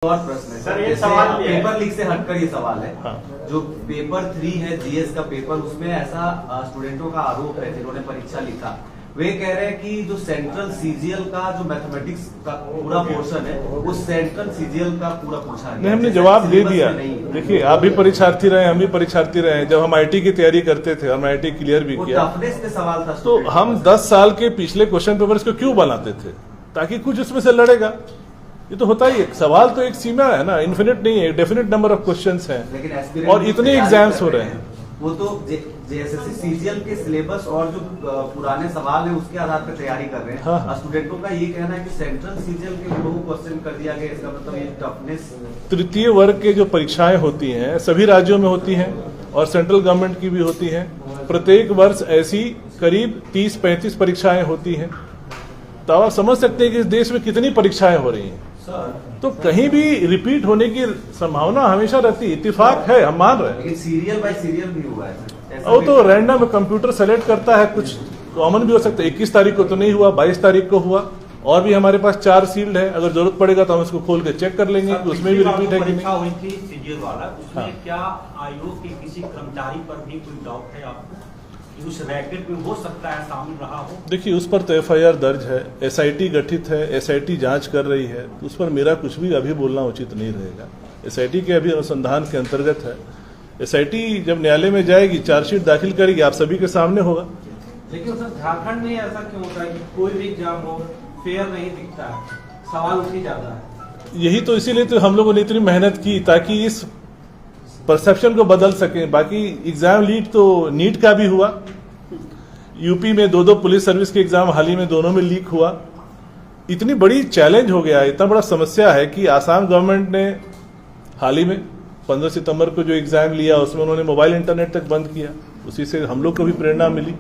और प्रश्न है सर, ये सवाल पेपर लीक से हटकर ये सवाल है। हाँ। जो पेपर 3 है जीएस का पेपर, उसमें ऐसा स्टूडेंटों का आरोप है जिन्होंने परीक्षा लिखा, वे कह रहे हैं कि जो सेंट्रल सीजीएल का जो मैथमेटिक्स का पूरा पोर्शन है वो सेंट्रल सीजीएल का पूरा पूछा नहीं, हमने जवाब दे दिया। देखिए, आप भी परीक्षार्थी रहे, हम भी परीक्षार्थी रहे। जब हम आईटी की तैयारी करते थे, हम आईटी क्लियर भी किया, टफनेस पे सवाल था। तो हम 10 साल के पिछले क्वेश्चन पेपर्स को क्यों बनाते थे? ताकि कुछ उसमें से लड़ेगा। ये तो होता ही है। सवाल तो एक सीमा है ना, इन्फिनिट नहीं है, डेफिनेट नंबर ऑफ क्वेश्चंस हैं। लेकिन और इतने एग्जाम्स हो रहे हैं। वो तो जेएसएससी सीजीएल के सिलेबस और जो पुराने सवाल है उसके आधार पर तैयारी कर रहे हैं। हाँ। स्टूडेंटों का ये कहना है कि सेंट्रल सीजीएल के लोगों को क्वेश्चन कर दिया गया, इसका मतलब ये टफनेस। तृतीय वर्ग के जो परीक्षाएं होती हैं सभी राज्यों में होती हैं और सेंट्रल गवर्नमेंट की भी होती हैं। प्रत्येक वर्ष ऐसी करीब 30-35 परीक्षाएं होती हैं। तो आप समझ सकते हैं कि इस देश में कितनी परीक्षाएं हो रही हैं। तो कहीं भी रिपीट होने की संभावना हमेशा रहती है। इत्तेफाक है, हम मान रहे हैं। लेकिन सीरियल बाय सीरियल भी हुआ है। वो तो रैंडम कंप्यूटर सेलेक्ट करता है, कुछ कॉमन भी हो सकता है। 21 तारीख को तो नहीं हुआ, 22 तारीख को हुआ। और भी हमारे पास 4 सील्ड है, अगर जरूरत पड़ेगा तो हम इसको खोल के चेक कर लेंगे कि उसमें भी रिपीट है कि नहीं। हुई थी सीजीएल वाला, उसमें हाँ। क्या आयोग के किसी कर्मचारी पर भी कोई डाउट है आपको? उस रैकेट में हो सकता है शामिल रहा हो? देखिए, उस पर तो एफआईआर दर्ज है, एसआईटी गठित है, एसआईटी जांच कर रही है। उस पर मेरा कुछ भी अभी बोलना उचित नहीं रहेगा। एसआईटी के अभी अनुसंधान के अंतर्गत है। एसआईटी जब न्यायालय में जाएगी, चार्जशीट दाखिल करेगी, आप सभी के सामने होगा। लेकिन सर, झारखंड में ऐसा क्यों होता है कि कोई भी एग्जाम हो फेयर नहीं दिखता है, सवाल उठ ही जाता है? यही तो, इसीलिए तो हम लोगों ने इतनी मेहनत की ताकि इस परसेप्शन को बदल सकें। बाकी एग्जाम लीक तो नीट का भी हुआ, यूपी में 2 पुलिस सर्विस के एग्जाम हाल ही में दोनों में लीक हुआ। इतनी बड़ी चैलेंज हो गया, इतना बड़ा समस्या है कि आसाम गवर्नमेंट ने हाल ही में 15 सितंबर को जो एग्जाम लिया उसमें उन्होंने मोबाइल इंटरनेट तक बंद किया। उसी से हम लोग को भी प्रेरणा मिली।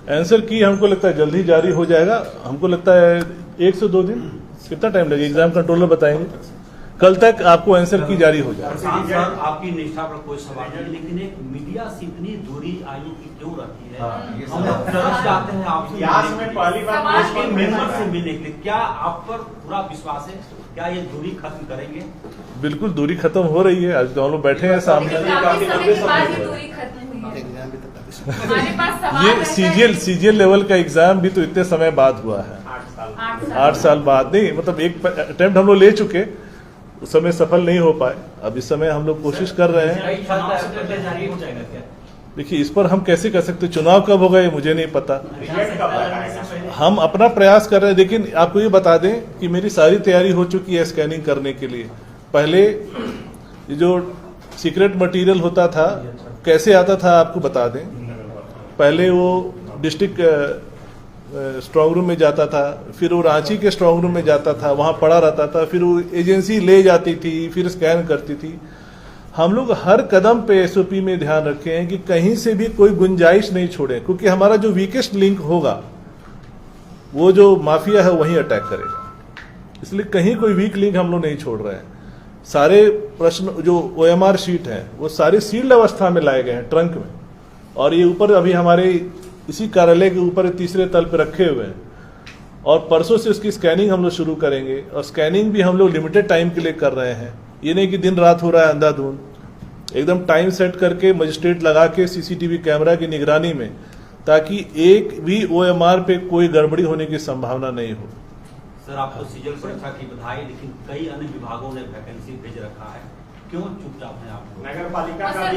आंसर की हमको लगता है जल्द ही जारी हो जाएगा। हमको लगता है 1 से 2 दिन, कितना टाइम लगेगा एग्जाम कंट्रोलर बताएंगे। कल तक आपको आंसर की जारी हो जाएगी। आपकी निष्ठा पर कोई सवाल नहीं, लेकिन एक मीडिया से इतनी दूरी आयोग की क्यों रखी है? हम लोग तरस जाते हैं आपसे पहली बार मेंबर से मिलने के लिए। क्या आप पर पूरा विश्वास है? क्या ये दूरी खत्म करेंगे? बिल्कुल दूरी खत्म हो रही है। आज तो हम लोग बैठे हैं सामने। ये सीजीएल लेवल का एग्जाम भी तो इतने समय बाद हुआ है, 8 साल बाद। नहीं मतलब एक अटेम्प्ट हम लोग ले चुके, उस समय सफल नहीं हो पाए। अब इस समय हम लोग कोशिश कर रहे हैं। देखिए, इस पर हम कैसे कर सकते, चुनाव कब होगा ये मुझे नहीं पता। हम अपना प्रयास कर रहे हैं। लेकिन आपको ये बता दें कि मेरी सारी तैयारी हो चुकी है स्कैनिंग करने के लिए। पहले ये जो सीक्रेट मटेरियल होता था कैसे आता था आपको बता दें। पहले वो डिस्ट्रिक्ट स्ट्रांग रूम में जाता था, फिर वो रांची के स्ट्रांग रूम में जाता था, वहां पड़ा रहता था, फिर वो एजेंसी ले जाती थी, फिर स्कैन करती थी। हम लोग हर कदम पे एसओपी में ध्यान रखे हैं कि कहीं से भी कोई गुंजाइश नहीं छोड़े, क्योंकि हमारा जो वीकेस्ट लिंक होगा वो जो माफिया है वहीं अटैक करेगा। इसलिए कहीं कोई वीक लिंक हम लोग नहीं छोड़ रहे हैं। सारे प्रश्न जो ओएमआर शीट है वो सारे सील्ड अवस्था में लाए गए हैं ट्रंक में, और ये ऊपर अभी हमारे इसी कार्यालय के ऊपर 3रे तल पे रखे हुए हैं। और परसों से उसकी स्कैनिंग हम लोग शुरू करेंगे, और स्कैनिंग भी हम लोग लिमिटेड टाइम के लिए कर रहे हैं। ये नहीं कि दिन रात हो रहा है अंधाधुंध। एकदम टाइम सेट करके मजिस्ट्रेट लगा के सीसीटीवी कैमरा की निगरानी में, ताकि एक भी ओएमआर पे कोई गड़बड़ी होने की संभावना नहीं हो। सर, आपको सीजीएल परीक्षा की बधाई, लेकिन कई अन्य विभागों ने वैकेंसी भेज रखा है, क्यों चुपचाप है आप? नगर पालिका अच्छा,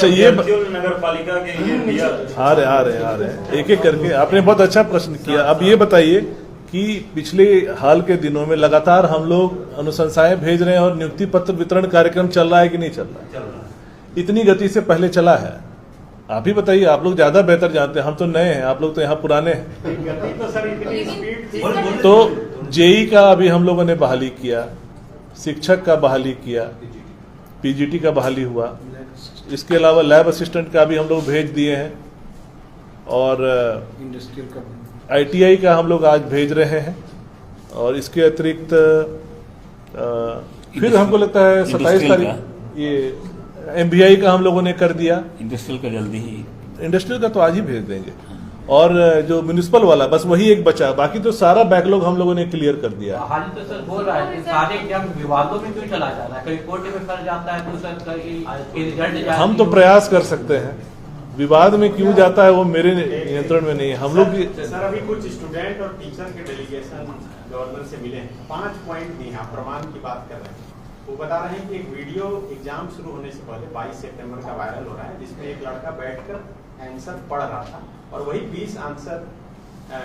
ये नगर पालिका के आ रहे एक एक करके। आपने बहुत अच्छा प्रश्न किया। अब ये बताइए कि पिछले हाल के दिनों में लगातार हम लोग अनुशंसाएं भेज रहे हैं और नियुक्ति पत्र वितरण कार्यक्रम चल रहा है कि नहीं चल रहा है? इतनी गति से पहले चला है? आप ही बताइए, आप लोग ज्यादा बेहतर जानते हैं, हम तो नए हैं, आप लोग तो यहाँ पुराने हैं। तो जेई का अभी हम लोगों ने बहाली किया, शिक्षक का बहाली किया, पीजीटी का बहाली हुआ, इसके अलावा लैब असिस्टेंट का भी हम लोग भेज दिए हैं, और आईटीआई का हम लोग आज भेज रहे हैं। और इसके अतिरिक्त फिर हमको लगता है 27 तारीख ये एमबीआई का हम लोगों ने कर दिया। इंडस्ट्रियल का जल्दी ही इंडस्ट्रियल का तो आज ही भेज देंगे, और जो म्यूनिसिपल वाला बस वही एक बचा, बाकी तो सारा बैकलॉग हम लोगों ने क्लियर कर दिया। हाल तो सर बोल रहा है कि सारे एग्जाम विवादों में क्यों चला जाता है, कहीं कोर्ट में फंस जाता है तो सर कहीं रिजल्ट हम तो प्रयास कर सकते हैं, विवाद में क्यों जाता है वो मेरे नियंत्रण में नहीं है। हम लोग सर अभी कुछ स्टूडेंट और टीचर के डेलीगेशन गवर्नर से मिले हैं, 5 पॉइंट नहीं, आप प्रमाण की बात कर रहे हैं। वो बता रहे हैं कि एक वीडियो एग्जाम शुरू होने से पहले 22 सितंबर का वायरल हो रहा है, जिसमें एक लड़का बैठकर आंसर पढ़ रहा था और वही 20 आंसर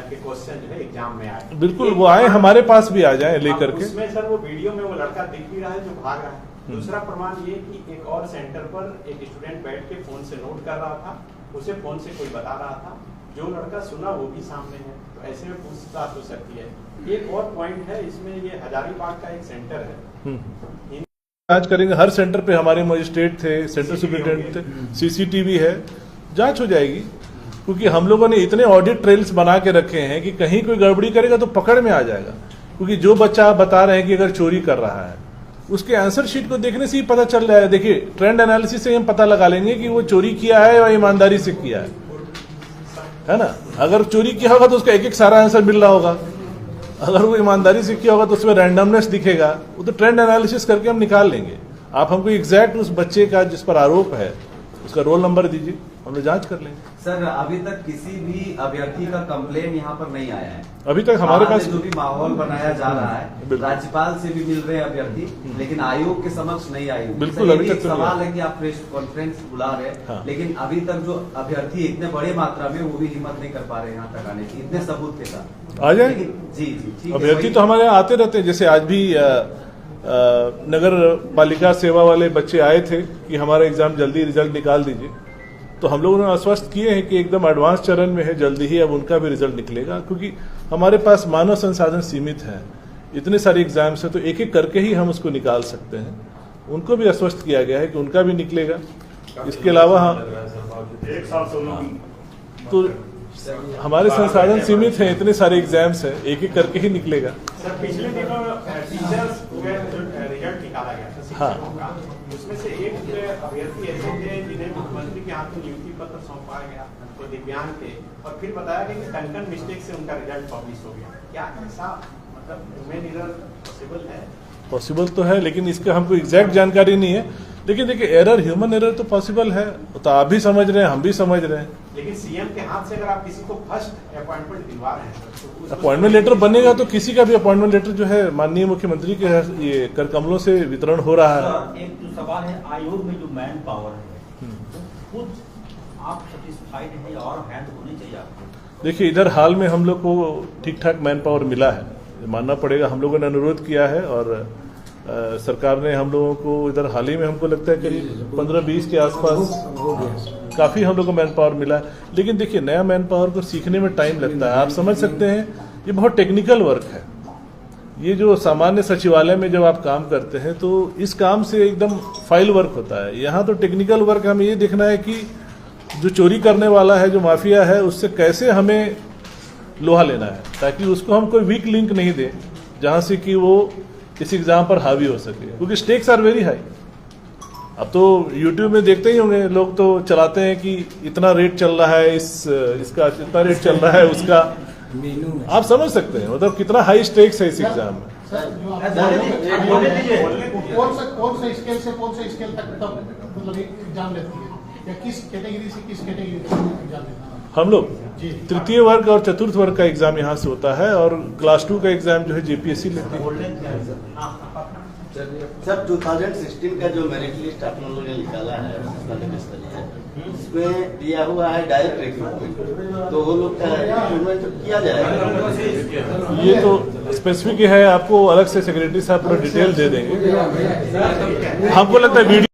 के क्वेश्चन जो है एग्जाम में आए। बिल्कुल वो आए, हमारे पास भी आ जाए लेकर के। उसमें सर वो वीडियो में वो लड़का दिख भी रहा है जो भाग रहा है। दूसरा प्रमाण ये कि एक और सेंटर पर एक स्टूडेंट बैठ के फोन से नोट कर रहा था, उसे फोन से कोई बता रहा था, जो लड़का सुना वो भी सामने है, तो ऐसे में पूछताछ हो सकती है। एक और पॉइंट है इसमें, ये हजारीबाग का एक सेंटर है, जांच करेंगे, हर सेंटर पे हमारे मजिस्ट्रेट थे, सेंटर सुपरिटेंडेंट थे, सीसीटीवी है, जांच हो जाएगी। क्योंकि हम लोगों ने इतने ऑडिट ट्रेल्स बना के रखे हैं कि कहीं कोई गड़बड़ी करेगा तो पकड़ में आ जाएगा। क्योंकि जो बच्चा आप बता रहे हैं कि अगर चोरी कर रहा है, उसके आंसर शीट को देखने से ही पता चल रहा है। देखिए ट्रेंड एनालिसिस से हम पता लगा लेंगे कि वो चोरी किया है या ईमानदारी से किया है ना। अगर चोरी किया होगा तो उसका एक एक सारा आंसर मिल रहा होगा, अगर वो ईमानदारी से किया होगा तो उसमें रैंडमनेस दिखेगा, वो तो ट्रेंड एनालिसिस करके हम निकाल लेंगे। आप हमको एग्जैक्ट उस बच्चे का जिस पर आरोप है उसका रोल नंबर दीजिए, हम लोग जांच कर लेंगे। सर अभी तक किसी भी अभ्यर्थी का कंप्लेन यहाँ पर नहीं आया है, अभी तक हमारे पास जो भी माहौल बनाया जा रहा है, राज्यपाल से भी मिल रहे हैं अभ्यर्थी, लेकिन आयोग के समक्ष नहीं आई। बिल्कुल अभी तक सवाल है कि आप प्रेस कॉन्फ्रेंस बुला रहे हैं, हाँ। लेकिन अभी तक जो अभ्यर्थी इतने बड़े मात्रा में वो भी हिम्मत नहीं कर पा रहे यहाँ तक आने की, इतने सबूत के साथ आ जाए। जी जी ठीक है। अभ्यर्थी तो हमारे यहाँ आते रहते हैं, जैसे आज भी नगर पालिका सेवा वाले बच्चे आए थे कि हमारा एग्जाम जल्दी रिजल्ट निकाल दीजिए, तो हम लोगों ने आश्वस्त किए हैं कि एकदम एडवांस चरण में है, जल्दी ही अब उनका भी रिजल्ट निकलेगा। क्योंकि हमारे पास मानव संसाधन सीमित है, इतने सारे एग्जाम्स हैं, तो एक एक करके ही हम उसको निकाल सकते हैं। उनको भी आश्वस्त किया गया है कि उनका भी निकलेगा। इसके अलावा तो हमारे संसाधन सीमित हैं, इतने सारे एग्जाम्स हैं, एक एक करके ही निकलेगा। सर पिछले दिनों टीचर्स रिजल्ट निकाला गया था शिक्षकों का, उसमें से एक अभ्यर्थी ऐसे थे जिन्हें मुख्यमंत्री के हाथ में नियुक्ति पत्र सौंपा गया, तो दिव्यांग थे, और फिर बताया गया कि टंकन मिस्टेक से उनका रिजल्ट पब्लिश हो गया। क्या ऐसा मतलब ह्यूमन एरर पॉसिबल है? पॉसिबल तो है, लेकिन इसका हमको एग्जैक्ट जानकारी नहीं है। लेकिन देखिए एरर, ह्यूमन एरर तो पॉसिबल है, तो आप भी समझ रहे हैं, हम भी समझ रहे हैं। लेकिन सीएम के हाथ से अगर आप किसी को फर्स्ट अपॉइंटमेंट दिलवा रहे हैं, तो अपॉइंटमेंट लेटर बनेगा तो किसी का भी अपॉइंटमेंट लेटर जो है माननीय मुख्यमंत्री के ये कर कमलों से वितरण हो रहा है। एक जो सवाल है, आयोग में जो मैन पावर है, खुद आप सेटिस्फाइड है और हैंड होनी चाहिए आपको? देखिए इधर हाल में हम लोग को ठीक ठाक मैन पावर मिला है, मानना पड़ेगा। हम लोगों ने अनुरोध किया है और सरकार ने हम लोगों को इधर हाल ही में, हमको लगता है करीब 15-20 के आसपास काफी हम लोग को मैन पावर मिला है। लेकिन देखिए नया मैन पावर को सीखने में टाइम लगता है, आप समझ सकते हैं, ये बहुत टेक्निकल वर्क है। ये जो सामान्य सचिवालय में जब आप काम करते हैं तो इस काम से एकदम फाइल वर्क होता है। यहाँ तो टेक्निकल वर्क हमें ये देखना है कि जो चोरी करने वाला है, जो माफिया है, उससे कैसे हमें लोहा लेना है, ताकि उसको हम कोई वीक लिंक नहीं दें जहां से कि वो इस एग्जाम पर हावी हो सके। क्योंकि स्टेक्स आर वेरी हाई। अब तो YouTube में देखते ही होंगे, लोग तो चलाते हैं कि इतना रेट चल रहा है, इसका इतना रेट चल रहा है, उसका आप समझ सकते हैं मतलब कितना हाई स्टेक्स है इस एग्जाम में। कौन से स्केल से कौन से स्केल तक मतलब एग्जाम लेती है, या किस कैटेगरी से किस कैटेगरी तक एग्जाम लेता है? हम लोग तृतीय वर्ग और चतुर्थ वर्ग का एग्जाम यहाँ से होता है, और क्लास 2 का एग्जाम जो है JPSC लेती है। सर 2016 का जो मेरिट लिस्ट आप लोगों ने निकाला है इसमें दिया हुआ है डायरेक्ट रिक्रूटमेंट, तो वो लोग का रिक्रूटमेंट किया जाएगा? ये तो स्पेसिफिक है, आपको अलग से सेक्रेटरी साहब पूरा डिटेल दे देंगे। हमको लगता है वीडियो